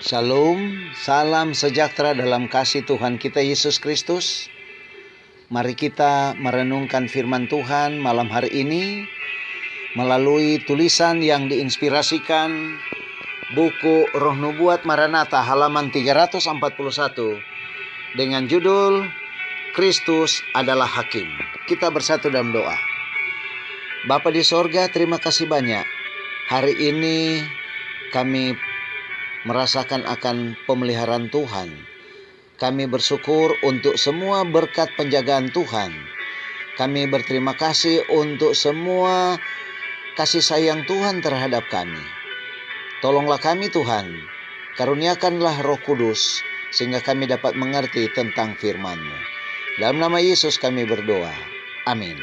Shalom, salam sejahtera dalam kasih Tuhan kita Yesus Kristus. Mari kita merenungkan firman Tuhan malam hari ini melalui tulisan yang diinspirasikan buku Roh Nubuat Maranatha halaman 341 dengan judul Kristus adalah Hakim. Kita bersatu dalam doa. Bapa di sorga, terima kasih banyak. Hari ini kami merasakan akan pemeliharaan Tuhan. Kami bersyukur untuk semua berkat penjagaan Tuhan. Kami berterima kasih untuk semua kasih sayang Tuhan terhadap kami. Tolonglah kami Tuhan, karuniakanlah Roh Kudus sehingga kami dapat mengerti tentang firman-Mu. Dalam nama Yesus kami berdoa. Amin.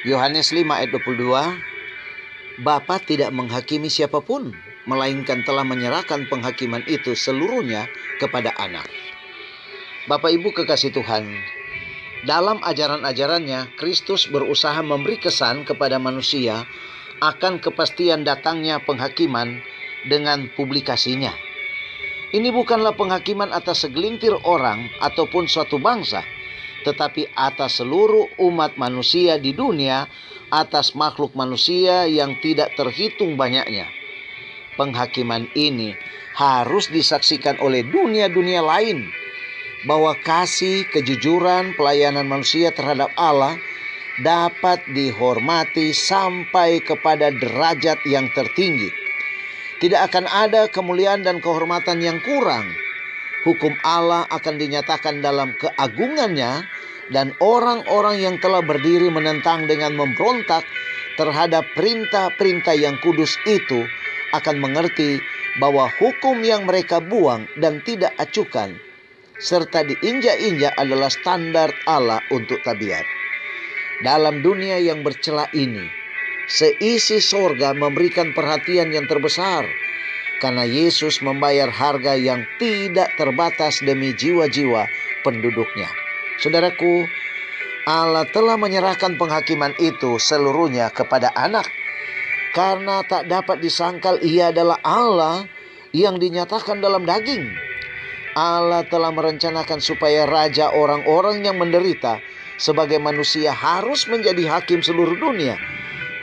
Yohanes 5 ayat 22. Bapa tidak menghakimi siapapun, melainkan telah menyerahkan penghakiman itu seluruhnya kepada anak. Bapak Ibu kekasih Tuhan, dalam ajaran-ajarannya, Kristus berusaha memberi kesan kepada manusia akan kepastian datangnya penghakiman dengan publikasinya. Ini bukanlah penghakiman atas segelintir orang ataupun suatu bangsa, tetapi atas seluruh umat manusia di dunia, atas makhluk manusia yang tidak terhitung banyaknya. Penghakiman ini harus disaksikan oleh dunia-dunia lain, bahwa kasih, kejujuran, pelayanan manusia terhadap Allah dapat dihormati sampai kepada derajat yang tertinggi. Tidak akan ada kemuliaan dan kehormatan yang kurang. Hukum Allah akan dinyatakan dalam keagungannya, dan orang-orang yang telah berdiri menentang dengan memberontak terhadap perintah-perintah yang kudus itu akan mengerti bahwa hukum yang mereka buang dan tidak acukan serta diinjak-injak adalah standar Allah untuk tabiat. Dalam dunia yang bercela ini, seisi sorga memberikan perhatian yang terbesar karena Yesus membayar harga yang tidak terbatas demi jiwa-jiwa penduduknya. Saudaraku, Allah telah menyerahkan penghakiman itu seluruhnya kepada anak. Karena tak dapat disangkal ia adalah Allah yang dinyatakan dalam daging. Allah telah merencanakan supaya raja orang-orang yang menderita sebagai manusia harus menjadi hakim seluruh dunia.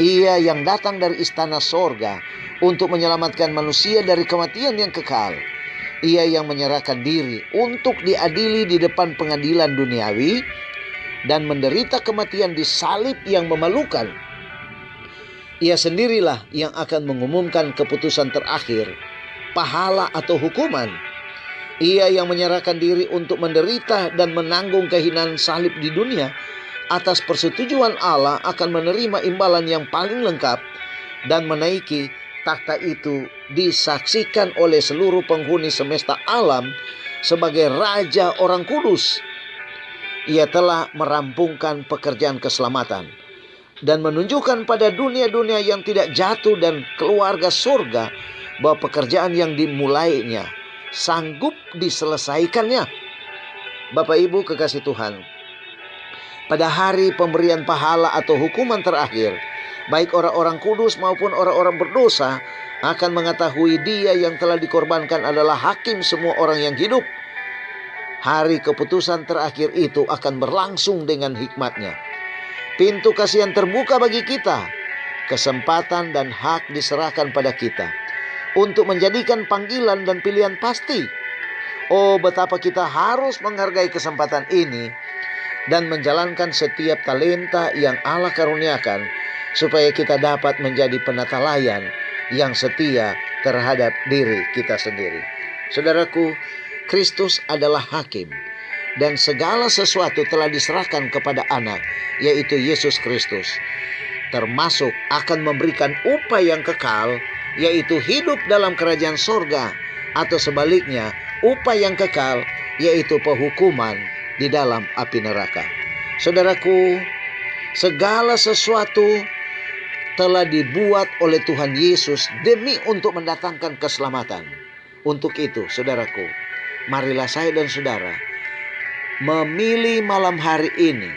Ia yang datang dari istana sorga untuk menyelamatkan manusia dari kematian yang kekal. Ia yang menyerahkan diri untuk diadili di depan pengadilan duniawi dan menderita kematian di salib yang memalukan. Ia sendirilah yang akan mengumumkan keputusan terakhir, pahala atau hukuman. Ia yang menyerahkan diri untuk menderita dan menanggung kehinaan salib di dunia atas persetujuan Allah akan menerima imbalan yang paling lengkap dan menaiki takhta itu disaksikan oleh seluruh penghuni semesta alam sebagai Raja orang kudus. Ia telah merampungkan pekerjaan keselamatan dan menunjukkan pada dunia-dunia yang tidak jatuh dan keluarga surga bahwa pekerjaan yang dimulainya sanggup diselesaikannya. Bapak Ibu kekasih Tuhan, pada hari pemberian pahala atau hukuman terakhir, baik orang-orang kudus maupun orang-orang berdosa akan mengetahui Dia yang telah dikorbankan adalah hakim semua orang yang hidup. Hari keputusan terakhir itu akan berlangsung dengan hikmatnya. Pintu kasih yang terbuka bagi kita, kesempatan dan hak diserahkan pada kita untuk menjadikan panggilan dan pilihan pasti. Oh, betapa kita harus menghargai kesempatan ini dan menjalankan setiap talenta yang Allah karuniakan, supaya kita dapat menjadi penata layan yang setia terhadap diri kita sendiri. Saudaraku, Kristus adalah hakim dan segala sesuatu telah diserahkan kepada anak, yaitu Yesus Kristus. Termasuk akan memberikan upah yang kekal, yaitu hidup dalam kerajaan sorga, atau sebaliknya upah yang kekal, yaitu penghukuman di dalam api neraka. Saudaraku, segala sesuatu telah dibuat oleh Tuhan Yesus demi untuk mendatangkan keselamatan. Untuk itu, saudaraku, marilah saya dan saudara memilih malam hari ini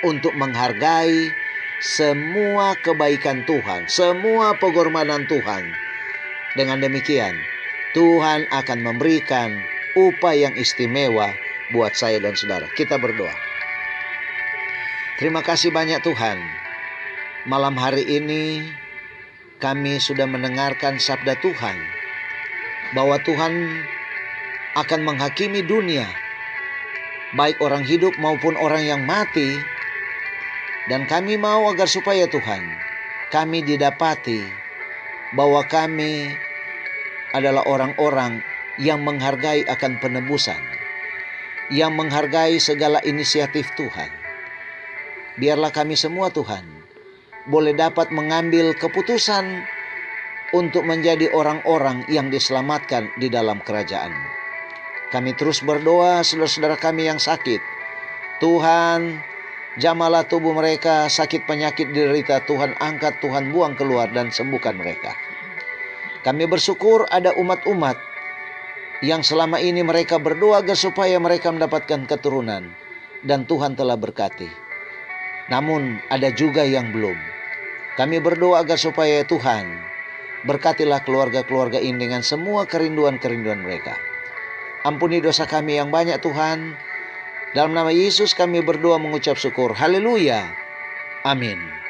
untuk menghargai semua kebaikan Tuhan, semua pengorbanan Tuhan, Dengan demikian, Tuhan akan memberikan upah yang istimewa buat saya dan saudara. Kita berdoa. Terima kasih banyak Tuhan. Malam hari ini kami sudah mendengarkan sabda Tuhan, bahwa Tuhan akan menghakimi dunia, baik orang hidup maupun orang yang mati. Dan kami mau agar supaya Tuhan, kami didapati bahwa kami adalah orang-orang yang menghargai akan penebusan, yang menghargai segala inisiatif Tuhan. Biarlah kami semua Tuhan boleh dapat mengambil keputusan untuk menjadi orang-orang yang diselamatkan di dalam kerajaan-Mu. Kami terus berdoa saudara-saudara kami yang sakit. Tuhan, jamalah tubuh mereka, sakit penyakit derita, Tuhan angkat, Tuhan buang keluar dan sembuhkan mereka. Kami bersyukur ada umat-umat yang selama ini mereka berdoa agar supaya mereka mendapatkan keturunan, dan Tuhan telah berkati. Namun ada juga yang belum. Kami berdoa agar supaya Tuhan berkatilah keluarga-keluarga ini dengan semua kerinduan-kerinduan mereka. Ampuni dosa kami yang banyak Tuhan. Dalam nama Yesus kami berdoa mengucap syukur. Haleluya. Amin.